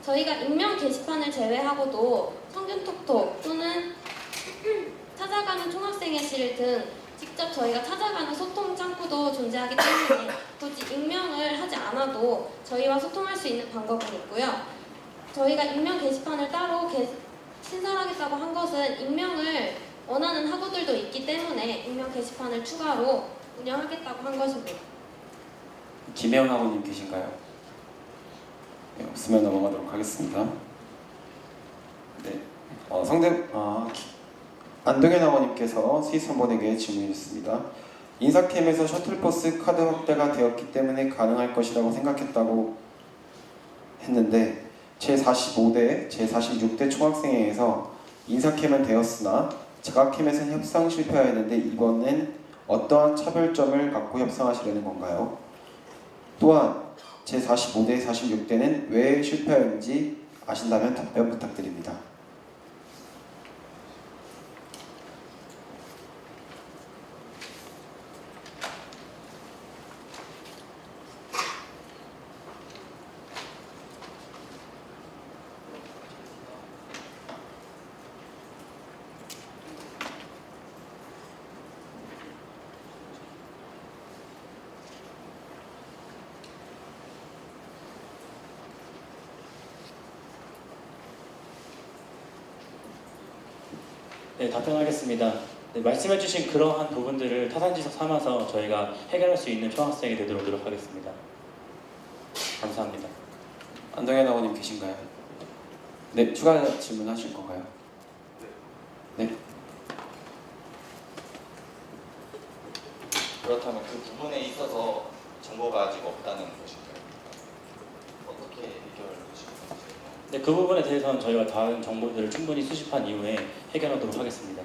저희가 익명 게시판을 제외하고도 성균톡톡 또는 찾아가는 총학생회실 등 직접 저희가 찾아가는 소통 창구도 존재하기 때문에 굳이 익명을 하지 않아도 저희와 소통할 수 있는 방법은 있고요. 저희가 익명 게시판을 따로 신설하겠다고 한 것은 익명을 원하는 학우들도 있기 때문에 익명 게시판을 추가로 운영하겠다고 한 것입니다. 김혜원 학우님 계신가요? 네, 없으면 넘어가도록 하겠습니다. 네, 안동현 학원님께서 스위스원본에게 질문해 주셨습니다. 인사캠에서 셔틀버스 카드 확대가 되었기 때문에 가능할 것이라고 생각했다고 했는데 제45대, 제46대 총학생회에서 인사캠은 되었으나 자가캠에서는 협상 실패하였는데 이번엔 어떠한 차별점을 갖고 협상하시려는 건가요? 또한 제45대, 46대는 왜 실패하였는지 아신다면 답변 부탁드립니다. 네, 답변하겠습니다. 네, 말씀해주신 그러한 부분들을 타산지석 삼아서 저희가 해결할 수 있는 총학생이 되도록 노력하겠습니다. 감사합니다. 안동현 학원님 계신가요? 네, 추가 질문하실 건가요? 네. 그렇다면 그 부분에 있어서 정보가 아직 없다는 것인가요? 어떻게 해결하실까요? 네, 그 부분에 대해서는 저희가 다른 정보들을 충분히 수집한 이후에 해결하도록 하겠습니다.